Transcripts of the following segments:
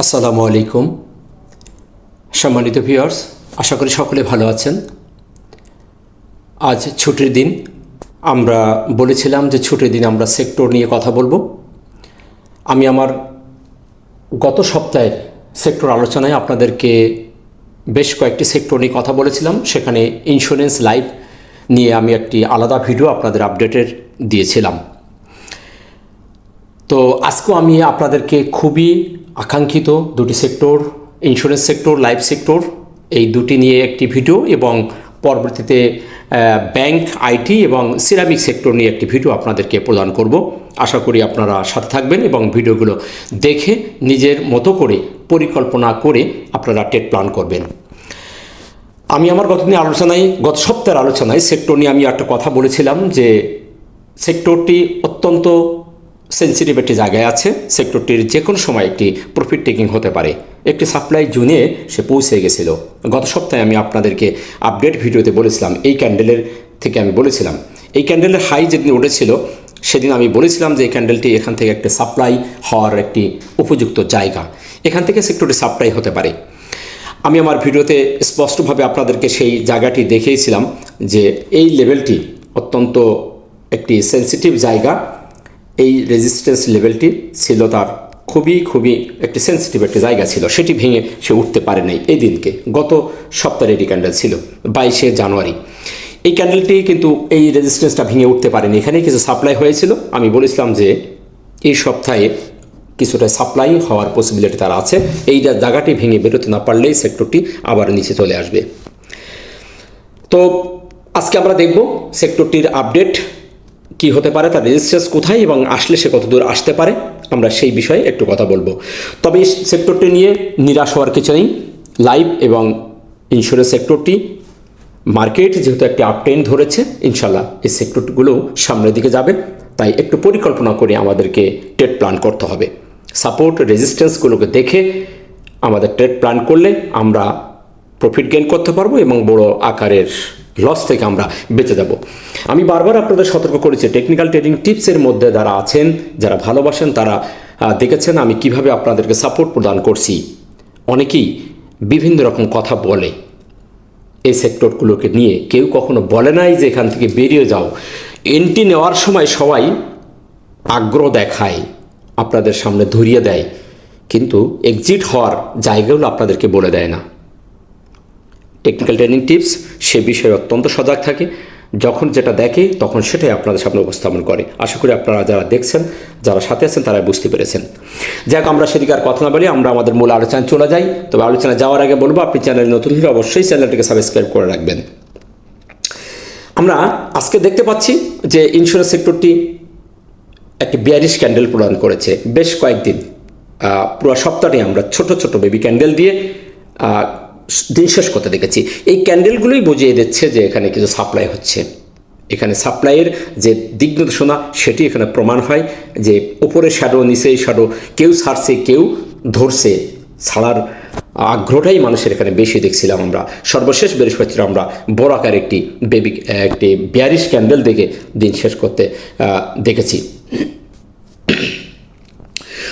আসসালামু আলাইকুম সম্মানিত ভিউয়ার্স, আশা করি সকলে ভালো আছেন। আজ ছুটির দিন, আমরা বলেছিলাম যে ছুটির দিন আমরা সেক্টর নিয়ে কথা বলবো। আমি আমার গত সপ্তাহের সেক্টর আলোচনায় আপনাদেরকে বেশ কয়েকটি সেক্টর নিয়ে কথা বলেছিলাম। সেখানে ইন্স্যুরেন্স লাইফ নিয়ে আমি একটি আলাদা ভিডিও আপনাদের আপডেটের দিয়েছিলাম। তো আজকেও আমি আপনাদেরকে খুবই আকাঙ্ক্ষিত দুটি sector, insurance sector, life sector, এই দুটি নিয়ে একটি ভিডিও এবং পরবর্তীতে ব্যাংক, আইটি এবং সিরামিক সেক্টর নিয়ে একটি ভিডিও আপনাদেরকে প্রদান করব। আশা করি আপনারা সাথে থাকবেন এবং ভিডিওগুলো দেখে নিজের মতো করে পরিকল্পনা করে আপনারা টেট প্ল্যান করবেন। আমি আমার গত সপ্তাহের আলোচনায় সেক্টর নিয়ে আমি একটা কথা বলেছিলাম যে সেক্টরটি অত্যন্ত সেন্সিটিভ একটি জায়গায় আছে। সেক্টরটির যে কোনো সময় একটি প্রফিট টেকিং হতে পারে। একটি সাপ্লাই জুনে সে পৌঁছে গেছিল। গত সপ্তাহে আমি আপনাদেরকে আপডেট ভিডিওতে বলেছিলাম, এই ক্যান্ডেলের থেকে আমি বলেছিলাম, এই ক্যান্ডেলের হাই যেদিন উঠেছিল সেদিন আমি বলেছিলাম যে এই ক্যান্ডেলটি এখান থেকে একটা সাপ্লাই হওয়ার একটি উপযুক্ত জায়গা, এখান থেকে সেক্টরটি সাপ্লাই হতে পারে। আমি আমার ভিডিওতে স্পষ্টভাবে আপনাদেরকে সেই জায়গাটি দেখিয়েছিলাম যে এই লেভেলটি অত্যন্ত একটি সেন্সিটিভ জায়গা। এই রেজিস্ট্যান্স লেভেলটি ছিল তার খুবই একটি সেন্সিটিভ একটি জায়গা ছিল, সেটি ভেঙে সে উঠতে পারে নাই এই দিনকে। গত সপ্তাহের এটি ক্যান্ডেল ছিল 22শে জানুয়ারি। এই ক্যান্ডেলটি কিন্তু এই রেজিস্ট্যান্সটা ভেঙে উঠতে পারেনি, এখানেই কিছু সাপ্লাই হয়েছিল। আমি বলেছিলাম যে এই সপ্তাহে কিছুটা সাপ্লাই হওয়ার পসিবিলিটি তার আছে। এই জায়গাটি ভেঙে বেরোতে না পারলেই সেক্টরটি আবার নিচে চলে আসবে। তো আজকে আমরা দেখব সেক্টরটির আপডেট কি হতে পারে, তার রেজিস্ট্যান্স কোথায় এবং আসলে সে কত দূর আসতে পারে, আমরা সেই বিষয়ে একটু কথা বলবো। তবে এই সেক্টরটি নিয়ে নিরাশ হওয়ার কিছু নেই। লাইফ এবং ইন্স্যুরেন্স সেক্টরটি মার্কেট যেহেতু একটি আপট্রেন্ড ধরেছে, ইনশাল্লাহ এই সেক্টরগুলো সামনের দিকে যাবে। তাই একটু পরিকল্পনা করে আমাদেরকে ট্রেড প্ল্যান করতে হবে। সাপোর্ট রেজিস্ট্যান্সগুলোকে দেখে আমাদের ট্রেড প্ল্যান করলে আমরা প্রফিট গেইন করতে পারবো এবং বড় আকারের লস থেকে আমরা বেঁচে যাব। আমি বারবার আপনাদের সতর্ক করেছি, টেকনিক্যাল ট্রেডিং টিপসের মধ্যে যারা আছেন, যারা ভালোবাসেন, তারা দেখেছেন আমি কিভাবে আপনাদেরকে সাপোর্ট প্রদান করছি। অনেকেই বিভিন্ন রকম কথা বলে এই সেক্টরগুলোকে নিয়ে, কেউ কখনো বলে নাই যে এখান থেকে বেরিয়ে যাও। এন্ট্রি নেওয়ার সময় সবাই আগ্রহ দেখায়, আপনাদের সামনে ধরিয়ে দেয়, কিন্তু এক্সিট হওয়ার জায়গাগুলো আপনাদেরকে বলে দেয় না। টেকনিক্যাল ট্রেনিং টিপস সে বিষয়ে অত্যন্ত সজাগ থাকে, যখন যেটা দেখে তখন সেটাই আপনাদের সামনে উপস্থাপন করে। আশা করি আপনারা যারা দেখছেন, যারা সাথে আছেন, তারা বুঝতে পেরেছেন। যাক, আমরা সেদিকে আর কথা না বলি, আমরা আমাদের মূল আলোচনায় চলে যাই। তবে আলোচনায় যাওয়ার আগে বলবো, আপনি চ্যানেল নতুন হলে অবশ্যই চ্যানেলটিকে সাবস্ক্রাইব করে রাখবেন। আমরা আজকে দেখতে পাচ্ছি যে ইন্স্যুরেন্স সেক্টরটি একটি বিয়ারিশ ক্যান্ডেল প্রদান করেছে। বেশ কয়েকদিন পুরো সপ্তাহে আমরা ছোট ছোট বেবি ক্যান্ডেল দিয়ে দিন শেষ করতে দেখেছি। এই ক্যান্ডেলগুলোই বুঝিয়ে দিচ্ছে যে এখানে কিছু সাপ্লাই হচ্ছে। এখানে সাপ্লাইয়ের যে দিক নির্দেশনা সেটি এখানে প্রমাণ হয় যে উপরে শ্যাডো, নিচে শ্যাডো, কেউ ছাড়ছে, কেউ ধরছে। ছাড়ার আগ্রহটাই মানুষের এখানে বেশি দেখছিলাম আমরা। সর্বশেষ বৃহস্পতিবার আমরা বড় আকার একটি বিয়ারিশ ক্যান্ডেল দেখে দিন শেষ করতে দেখেছি।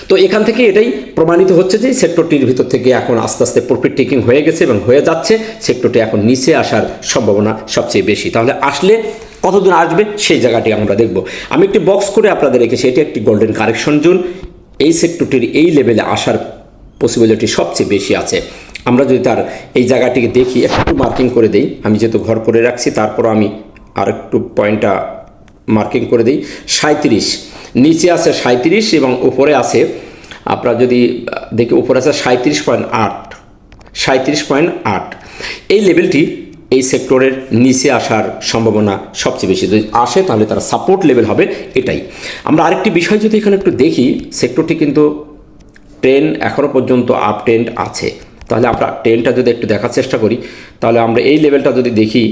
তো এখান থেকে এটাই প্রমাণিত হচ্ছে যে সেক্টরটির ভিতর থেকে এখন আস্তে আস্তে প্রফিট টেকিং হয়ে গেছে এবং হয়ে যাচ্ছে। সেক্টরটি এখন নিচে আসার সম্ভাবনা সবচেয়ে বেশি। তাহলে আসলে কতদিন আসবে সেই জায়গাটি আমরা দেখব। আমি একটি বক্স করে আপনাদের রেখেছি, এটি একটি গোল্ডেন কারেকশন জোন। এই সেক্টরটির এই লেভেলে আসার পসিবিলিটি সবচেয়ে বেশি আছে। আমরা যদি তার এই জায়গাটিকে দেখি, একটু মার্কিং করে দিই, আমি যেহেতু ঘর করে রাখছি তারপরও আমি আর একটু পয়েন্টটা মার্কিং করে দিই। 37 নিচে আছে 37 এবং উপরে আছে, আপনারা যদি দেখি উপরে আছে 37.8। এই লেভেলটি এই সেক্টরের নিচে আসার সম্ভাবনা সবচেয়ে বেশি। যদি আসে তাহলে তারা সাপোর্ট লেভেল হবে, এটাই। আমরা আরেকটি বিষয় যদি এখানে একটু দেখি, সেক্টরটি কিন্তু ট্রেন্ড এখনও পর্যন্ত আপ ট্রেন্ড আছে। তাহলে আমরা ট্রেন্ডটা যদি একটু দেখার চেষ্টা করি, তাহলে আমরা এই লেভেলটা যদি দেখি,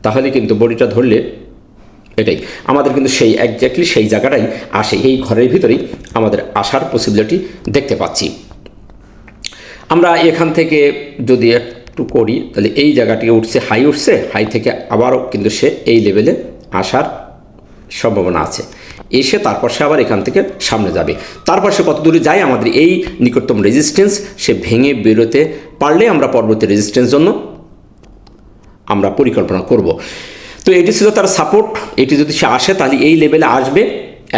তাহলে কিন্তু বডিটা ধরলে এটাই আমাদের কিন্তু সেই একজ্যাক্টলি সেই জায়গাটাই আসে। এই ঘরের ভিতরেই আমাদের আসার পসিবিলিটি দেখতে পাচ্ছি। আমরা এখান থেকে যদি একটু করি, তাহলে এই জায়গাটিকে উঠছে, হাই উঠছে, হাই থেকে আবারও কিন্তু সে এই লেভেলে আসার সম্ভাবনা আছে। এসে তারপর সে আবার এখান থেকে সামনে যাবে। তারপর সে কত দূরে যায়, আমাদের এই নিকটতম রেজিস্ট্যান্স সে ভেঙে বেরোতে পারলে আমরা পরবর্তী রেজিস্ট্যান্স জন্য আমরা পরিকল্পনা করব। তো এটি ছিল তার সাপোর্ট। এটি যদি সে আসে তাহলে এই লেভেলে আসবে।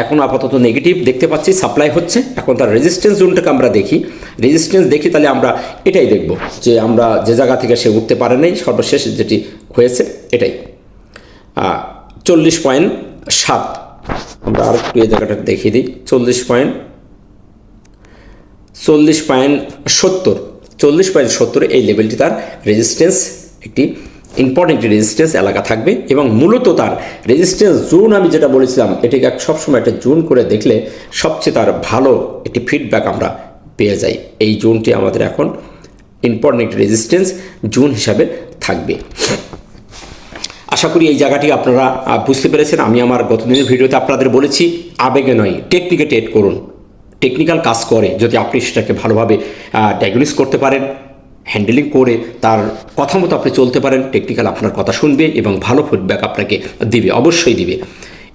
এখন আপাতত নেগেটিভ দেখতে পাচ্ছি, সাপ্লাই হচ্ছে। এখন তার রেজিস্ট্যান্স জোনটাকে আমরা দেখি, রেজিস্ট্যান্স দেখি তাহলে আমরা এটাই দেখব যে আমরা যে জায়গা থেকে সে উঠতে পারে নাই, সর্বশেষ যেটি হয়েছে এটাই 40.7। আমরা আর একটু এই জায়গাটা দেখিয়ে দিই, 40.70 এই লেভেলটি তার রেজিস্ট্যান্স, একটি ইম্পর্টেন্ট রেজিস্ট্যান্স এলাকা থাকবে। এবং মূলত তার রেজিস্ট্যান্স জোন আমি যেটা বলেছিলাম, এটিকে সবসময় একটা জোন করে দেখলে সবচেয়ে তার ভালো একটি ফিডব্যাক আমরা পেয়ে যাই। এই জোনটি আমাদের এখন ইম্পর্টেন্ট রেজিস্ট্যান্স জোন হিসাবে থাকবে। আশা করি এই জায়গাটি আপনারা বুঝতে পেরেছেন। আমি আমার গতদিনের ভিডিওতে আপনাদের বলেছি, আবেগে নয় টেকনিকে ট্রেড করুন। টেকনিক্যাল কাজ করে যদি আপনি সেটাকে ভালোভাবে ডায়াগনোস করতে পারেন, হ্যান্ডেলিং করে তার কথা মতো আপনি চলতে পারেন, টেকনিক্যাল আপনার কথা শুনবে এবং ভালো ফিডব্যাক আপনাকে দিবে, অবশ্যই দিবে।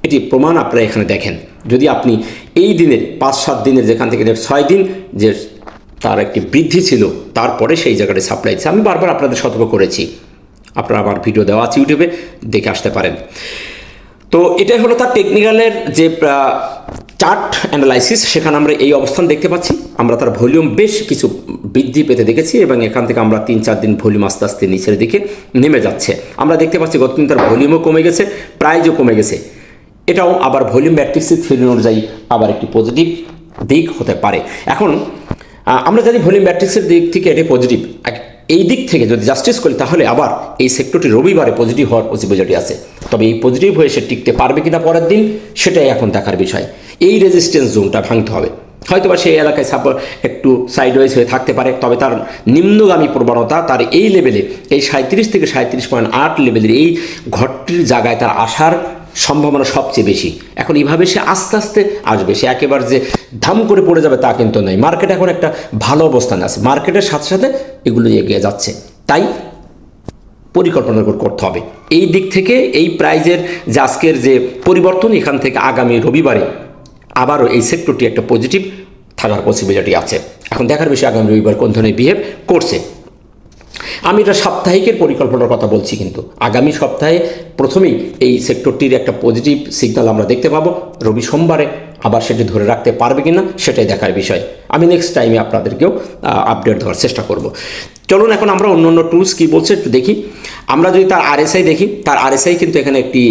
এটি প্রমাণ আপনারা এখানে দেখেন। যদি আপনি এই দিনের 5-7 দিনের, যেখান থেকে 6 দিন যে তার একটি বৃদ্ধি ছিল, তারপরে সেই জায়গাটা সাপ্লাই দিচ্ছে। আমি বারবার আপনাদের সতর্ক করেছি, আপনারা আমার ভিডিও দেওয়া আছে ইউটিউবে, দেখে আসতে পারেন। তো এটাই হলো তার টেকনিক্যালের যে চার্ট অ্যানালাইসিস, সেখানে আমরা এই অবস্থান দেখতে পাচ্ছি। আমরা তার ভলিউম বেশ কিছু বৃদ্ধি পেতে দেখেছি এবং এখান থেকে আমরা 3-4 দিন ভলিউম আস্তে আস্তে নিচের দিকে নেমে যাচ্ছে। আমরা দেখতে পাচ্ছি গতদিন তার ভলিউমও কমে গেছে, প্রাইজও কমে গেছে। এটাও আবার ভলিউম ম্যাট্রিক্সের থিওরি অনুযায়ী আবার একটি পজিটিভ দিক হতে পারে। এখন আমরা জানি ভলিউম ম্যাট্রিক্সের দিক থেকে এটি পজিটিভ। এই দিক থেকে যদি জাস্টিস করি তাহলে আবার এই সেক্টরটি রবিবারে পজিটিভ হওয়ার পসিবিলিটি আছে। তবে এই পজিটিভ হয়ে সে টিকতে পারবে কিনা পরের দিন, সেটাই এখন দেখার বিষয়। এই রেজিস্ট্যান্স জোনটা ভাঙতে হবে। হয়তোবা সেই এলাকায় সাপোর্ট একটু সাইডওয়াইজ হয়ে থাকতে পারে, তবে তার নিম্নগামী প্রবণতা তার এই লেভেলে, এই 37 থেকে 37.8 লেভেলের এই ঘরটির জায়গায় তার আসার সম্ভাবনা সবচেয়ে বেশি। এখন এইভাবে সে আস্তে আস্তে আসবে, সে একেবারে যে ধাম করে পড়ে যাবে তা কিন্তু নয়। মার্কেট এখন একটা ভালো অবস্থানে আছে, মার্কেটের সাথে সাথে এগুলো এগিয়ে যাচ্ছে, তাই পরিকল্পনা করতে হবে। এই দিক থেকে এই প্রাইজের যে আজকের যে পরিবর্তন, এখান থেকে আগামী রবিবারে আবারও এই সেক্টরটি একটা পজিটিভ থাকার পসিবিলিটি আছে। এখন দেখার বিষয় আগামী রবিবার কোন ধরনের বিহেভ করছে। আমি এটা সাপ্তাহিকের পরিকল্পনার কথা বলছি, কিন্তু আগামী সপ্তাহে প্রথমেই এই সেক্টরটির একটা পজিটিভ সিগন্যাল আমরা দেখতে পাবো। রবি সোমবারে আবার সেটি ধরে রাখতে পারবে কিনা সেটাই দেখার বিষয়। আমি নেক্সট টাইমে আপনাদেরকেও আপডেট দেওয়ার চেষ্টা করব। চলুন এখন আমরা অন্য অন্য টুলস কী বলছে একটু দেখি। আমরা যদি তার আরএসআই দেখি, তার আরএসআই কিন্তু এখানে একটি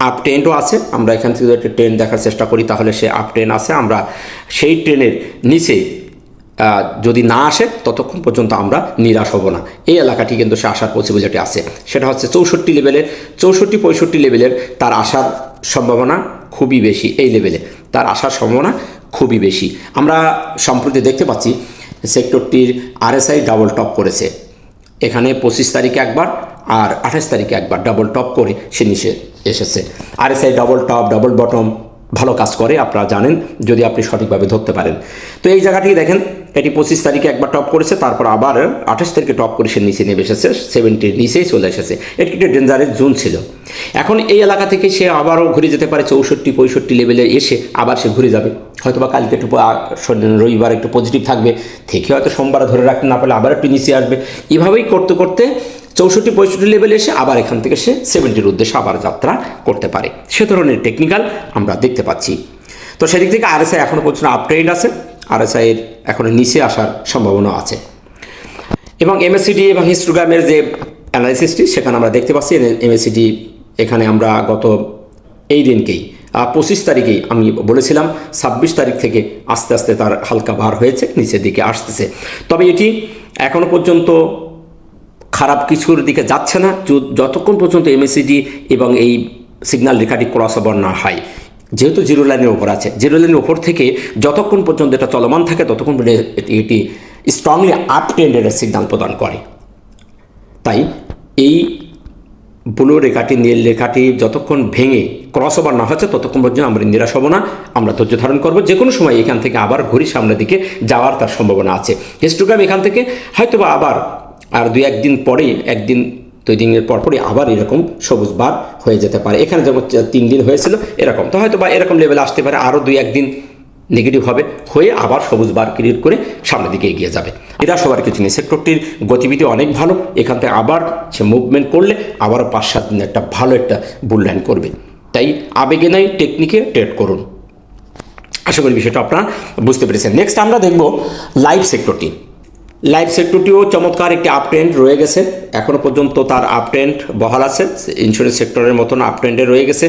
আপ ট্রেন্ডও আছে। আমরা এখান থেকে একটা ট্রেন দেখার চেষ্টা করি তাহলে সে আপ ট্রেন আছে। আমরা সেই ট্রেনের নিচে যদি না আসে ততক্ষণ পর্যন্ত আমরা নিরাশ হব না। এই এলাকাটি কিন্তু সে আসার পসিবিলিটি আছে, সেটা হচ্ছে 64 লেভেলের, 64-65 লেভেলের তার আসার সম্ভাবনা খুবই বেশি। এই লেভেলে তার আসার সম্ভাবনা খুবই বেশি। আমরা সম্প্রতি দেখতে পাচ্ছি সেক্টরটির আরএসআই ডাবল টপ করেছে। এখানে 25 তারিখে একবার আর 28 তারিখে একবার ডাবল টপ করে সে নিচে এসেছে। RSI double top double bottom ভালো কাজ করে, আপনারা জানেন যদি আপনি সঠিকভাবে ধরতে পারেন। তো এই জায়গাটি দেখেন, এটি 25 তারিখে একবার টপ করেছে, তারপর আবার 28 তারিখে টপ করে সে নিচে নেমে এসেছে, 70-র নিচেই চলে এসেছে। এটি একটি ডেঞ্জারেস জোন ছিল। এখন এই এলাকা থেকে সে আবারও ঘুরে যেতে পারে 64-65 লেভেলে এসে আবার সে ঘুরে যাবে। হয়তো বা কালকে একটু রবিবার একটু পজিটিভ থাকবে, থেকে হয়তো সোমবার ধরে রাখতে না পারলে আবার একটু নিচে আসবে। এভাবেই করতে করতে 64-65 লেভেলে এসে আবার এখান থেকে সে 70-র উদ্দেশ্যে আবার যাত্রা করতে পারে। সে ধরনের টেকনিক্যাল আমরা দেখতে পাচ্ছি। তো সেদিক থেকে আরএসআই এখনও পর্যন্ত আপট্রেন্ড আছে, আরএসআইয়ের এখনও নিচে আসার সম্ভাবনা আছে। এবং এমএসসিডি এবং হিস্টোগ্রামের যে অ্যানালাইসিসটি সেখানে আমরা দেখতে পাচ্ছি এমএসসিডি এখানে আমরা গত এই দিনকেই 25 তারিখেই আমি বলেছিলাম 26 তারিখ থেকে আস্তে আস্তে তার হালকা ভার হয়েছে, নিচের দিকে আসতেছে। তবে এটি এখনও পর্যন্ত খারাপ কিছুর দিকে যাচ্ছে না যতক্ষণ পর্যন্ত এমএসসিডি এবং এই সিগন্যাল রেখাটি ক্রস ওভার না হয়। যেহেতু জিরো লাইনের ওপর আছে, জিরো লাইনের ওপর থেকে যতক্ষণ পর্যন্ত এটা চলমান থাকে ততক্ষণ পর্যন্ত এটি স্ট্রংলি আপ ট্রেন্ডের সিগন্যাল প্রদান করে। তাই এই ব্লু রেখাটি নীল রেখাটি যতক্ষণ ভেঙে ক্রস ওভার না হচ্ছে ততক্ষণ পর্যন্ত আমরা নিরাশ হব না, আমরা ধৈর্য ধারণ করব। যে কোনো সময় এখান থেকে আবার ঘুরি সামনের দিকে যাওয়ার তার সম্ভাবনা আছে। হিস্টোগ্রাম এখান থেকে হয়তো বা আবার আর 2-1 দিন পরেই, একদিন 2 দিনের পরপরই আবার এরকম সবুজ বার হয়ে যেতে পারে। এখানে যেমন 3 দিন হয়েছিল এরকম, তো হয়তো বা এরকম লেভেল আসতে পারে, আরও 2-1 দিন নেগেটিভ হবে, হয়ে আবার সবুজ বার ক্রিয়েট করে সামনের দিকে এগিয়ে যাবে। নিরাশ হওয়ার কিছু নেই, সেক্টরটির গতিবিধি অনেক ভালো। এখান থেকে আবার সে মুভমেন্ট করলে আবারও 5-7 দিন একটা ভালো একটা বুল করবে। তাই আবেগে নাই, টেকনিকে ট্রেড করুন। আশা করি বিষয়টা আপনারা বুঝতে পেরেছেন। নেক্সট আমরা দেখব লাইভ সেক্টরটি। লাইভ সেক্টরটিও চমৎকার একটি আপ ট্রেন্ড রয়ে গেছে, এখনও পর্যন্ত তার আপ ট্রেন্ড বহাল আছে, ইন্স্যুরেন্স সেক্টরের মতন আপ ট্রেন্ডে রয়ে গেছে,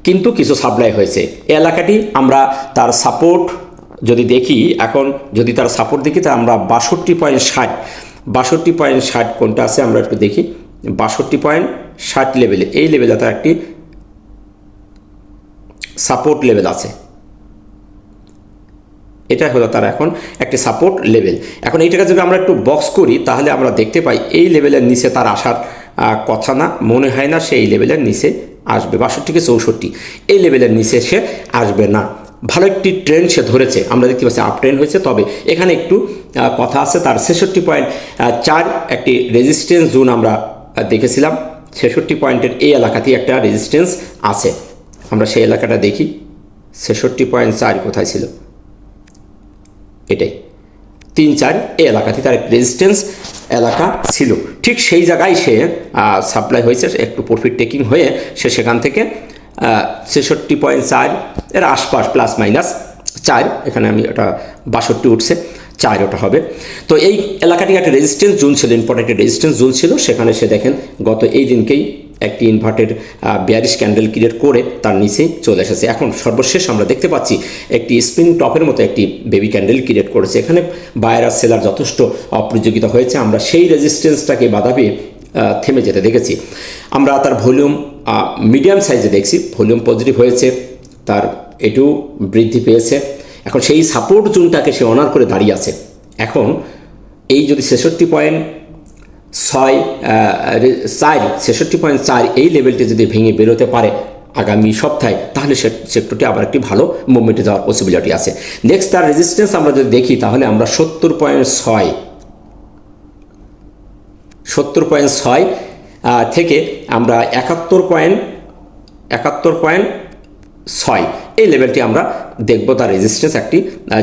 কিন্তু কিছু সাপ্লাই হয়েছে। এই এলাকাটি আমরা তার সাপোর্ট যদি দেখি, এখন যদি তার সাপোর্ট দেখি তা আমরা 62.60 কোনটা আছে আমরা একটু দেখি। 62.60 লেভেলে, এই লেভেলে তার একটি সাপোর্ট লেভেল আছে, এটা হলো তার এখন একটি সাপোর্ট লেভেল। এখন এইটাকে যদি আমরা একটু বক্স করি তাহলে আমরা দেখতে পাই এই লেভেলের নিচে তার আসার কথা না, মনে হয় না সে এই লেভেলের নিচে আসবে। 62-64 এই লেভেলের নিচে সে আসবে না। ভালো একটি ট্রেন্ড সে ধরেছে, আমরা দেখতে পাচ্ছি আপ ট্রেন্ড হয়েছে, তবে এখানে একটু কথা আছে। তার 66.4 একটি রেজিস্ট্যান্স জোন আমরা দেখেছিলাম, 66 পয়েন্টের এই এলাকাতেই একটা রেজিস্ট্যান্স আছে। আমরা সেই এলাকাটা দেখি, 66.4 কোথায় ছিল, এটাই 3-4 এই এলাকাতে তার রেজিস্ট্যান্স এলাকা ছিল। ঠিক সেই জায়গায় সে সাপ্লাই হয়েছে, একটু প্রফিট টেকিং হয়ে সে সেখান থেকে 66.4 এর আশপাশ +-4, এখানে আমি এটা 62 উঠছে, 4 ওটা হবে। তো এই এলাকাটি একটা রেজিস্ট্যান্স জোন ছিল, ইম্পর্টেন্ট একটা রেজিস্ট্যান্স জোন ছিল। সেখানে সে দেখেন গত এই দিনকেই একটি ইনভার্টেড বেয়ারিশ ক্যান্ডেল ক্রিয়েট করে তার নিচেই চলে এসেছে। এখন সর্বশেষ আমরা দেখতে পাচ্ছি একটি স্পিন টপের মতো একটি বেবি ক্যান্ডেল ক্রিয়েট করেছে। এখানে বায়ার আর সেলার যথেষ্ট অপ্রযোগিতা হয়েছে, আমরা সেই রেজিস্ট্যান্সটাকে বাধা পেয়ে থেমে যেতে দেখেছি। আমরা তার ভলিউম মিডিয়াম সাইজে দেখছি, ভলিউম পজিটিভ হয়েছে, তার এটু বৃদ্ধি পেয়েছে। এখন সেই সাপোর্ট জোনটাকে সে অনার করে দাঁড়িয়ে আছে। এখন এই যদি 66.4 এই লেভেলটি যদি ভেঙে বেরোতে পারে আগামী সপ্তাহে, তাহলে সেক্টরটি আবার একটি ভালো মুভমেন্টে যাওয়ার পসিবিলিটি আছে। নেক্সট তার রেজিস্ট্যান্স আমরা যদি দেখি তাহলে আমরা 70.6 থেকে আমরা 71.6 এই লেভেলটি আমরা দেখব তার রেজিস্ট্যান্স একটি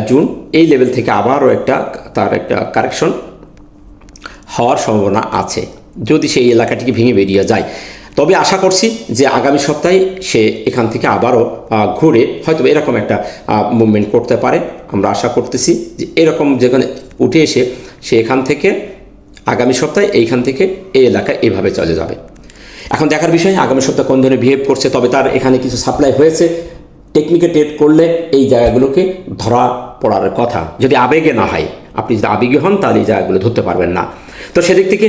জুন। এই লেভেল থেকে আবারও তার একটা কারেকশন হওয়ার সম্ভাবনা আছে যদি সেই এলাকাটিকে ভেঙে বেরিয়ে যায়। তবে আশা করছি যে আগামী সপ্তাহে সে এখান থেকে আবারও ঘুরে হয়তো এরকম একটা মুভমেন্ট করতে পারে। আমরা আশা করতেছি যে এরকম যেখানে উঠে এসে সে এখান থেকে আগামী সপ্তাহে এইখান থেকে এই এলাকায় এভাবে চলে যাবে। এখন দেখার বিষয় আগামী সপ্তাহে কোন ধরনের বিহেভ করছে। তবে তার এখানে কিছু সাপ্লাই হয়েছে, টেকনিকে ট্রেড করলে এই জায়গাগুলোকে ধরা পড়ার কথা, যদি আবেগে না হয়। আপনি যদি আবেগে হন তাহলে এই জায়গাগুলো ধরতে পারবেন না। তো সেদিক থেকে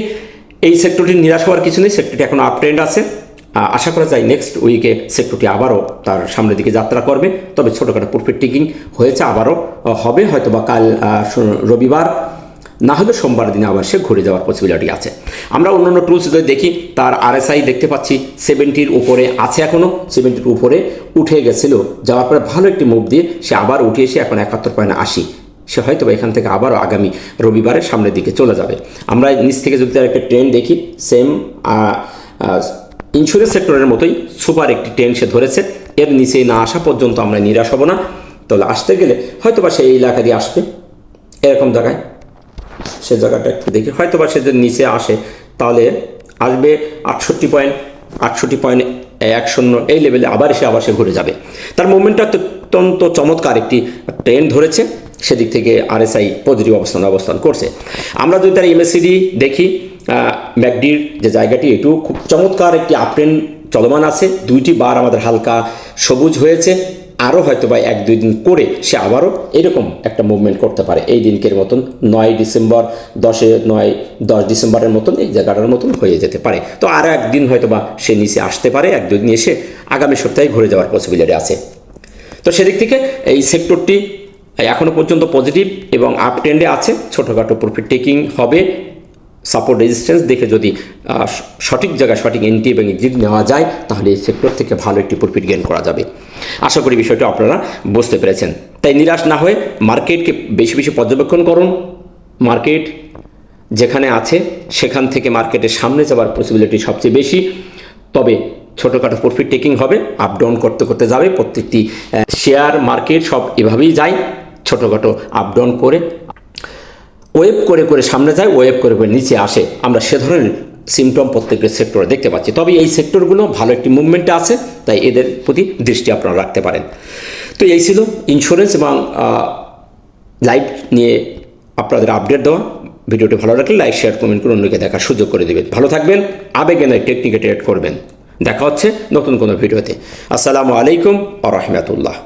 এই সেক্টরটি নিরাশ হওয়ার কিছু নেই, সেক্টরটি এখন আপ ট্রেন্ড আছে। আশা করা যায় নেক্সট উইকে সেক্টরটি আবারও তার সামনের দিকে যাত্রা করবে। তবে ছোটোখাটো প্রফিট টেকিং হয়েছে, আবারও হবে, হয়তো বা কাল রবিবার না হলে সোমবার দিনে আবার সে ঘুরে যাওয়ার পসিবিলিটি আছে। আমরা অন্যান্য টুলস যদি দেখি তার RSI দেখতে পাচ্ছি 70-র উপরে আছে, এখনও 70-র উপরে উঠে গেছিলো, যাওয়ার পরে ভালো একটি মুভ দিয়ে সে আবার উঠে এসে এখন 71.80 সে হয়তো এখান থেকে আবারও আগামী রবিবারের সামনের দিকে চলে যাবে। আমরা নিচ থেকে যদি তার একটা ট্রেন্ড দেখি, সেম ইন্স্যুরেন্স সেক্টরের মতোই সুপার একটি ট্রেন্ড সে ধরেছে। এর নিচে না আসা পর্যন্ত আমরা নিরাশ হব না। তাহলে আসতে গেলে হয়তো বা সেই এলাকা দিয়ে আসবে, এরকম জায়গায় সে জায়গাটা একটু দেখি, হয়তো বা সে যদি নিচে আসে তাহলে আসবে 68.10 এই লেভেলে আবার সে ঘুরে যাবে। তার মুভমেন্টটা অত্যন্ত চমৎকার একটি ট্রেন্ড ধরেছে, সেদিক থেকে RSI পজিটিভ অবস্থান করছে। আমরা যদি তার MACD দেখি, ম্যাকডির যে জায়গাটি এটিও খুব চমৎকার একটি আপ ট্রেন্ড চলমান আছে। 2টি বার আমাদের হালকা সবুজ হয়েছে, আরও হয়তো বা 1-2 দিন করে সে আবারও এরকম একটা মুভমেন্ট করতে পারে। এই দিনকের মতন 9 ডিসেম্বর 10 ডিসেম্বরের মতন এই জায়গাটার মতন হয়ে যেতে পারে। তো আরও একদিন হয়তো বা সে নিচে আসতে পারে, 1-2 দিন এসে আগামী সপ্তাহে ঘুরে যাওয়ার পসিবিলিটি আছে। তো সেদিক থেকে এই সেক্টরটি এখনও পর্যন্ত পজিটিভ এবং আপ ট্রেন্ডে আছে। ছোটোখাটো প্রফিট টেকিং হবে, সাপোর্ট রেজিস্ট্যান্স দেখে যদি সঠিক জায়গায় সঠিক এন্ট্রি এবং এক্সিট নেওয়া যায় তাহলে এই সেক্টর থেকে ভালো একটি প্রফিট গেইন করা যাবে। আশা করি বিষয়টা আপনারা বুঝতে পেরেছেন। তাই নিরাশ না হয়ে মার্কেটকে বেশি বেশি পর্যবেক্ষণ করুন। মার্কেট যেখানে আছে সেখান থেকে মার্কেটের সামনে যাওয়ার পসিবিলিটি সবচেয়ে বেশি। তবে ছোটোখাটো প্রফিট টেকিং হবে, আপ ডাউন করতে করতে যাবে। প্রত্যেকটি শেয়ার মার্কেট সব এভাবেই যায়, ছোটোখাটো আপ ডাউন করে ওয়েভ করে করে সামনে যায়, ওয়েভ করে করে নিচে আসে। আমরা সে ধরনের সিমটম প্রত্যেকটা সেক্টরে দেখতে পাচ্ছি। তবে এই সেক্টরগুলো ভালো একটি মুভমেন্টে আছে, তাই এদের প্রতি দৃষ্টি আপনারা রাখতে পারেন। তো এই ছিল ইন্স্যুরেন্স এবং লাইফ নিয়ে আপনাদের আপডেট দেওয়া। ভিডিওটি ভালো লাগলে লাইক, শেয়ার, কমেন্ট করে অন্যকে দেখার সুযোগ করে দেবেন। ভালো থাকবেন, আবেগে নয় টেকনিকে ট্রেড করবেন। দেখা হচ্ছে নতুন কোনো ভিডিওতে। আসসালামু আলাইকুম ওয়া রাহমাতুল্লাহ।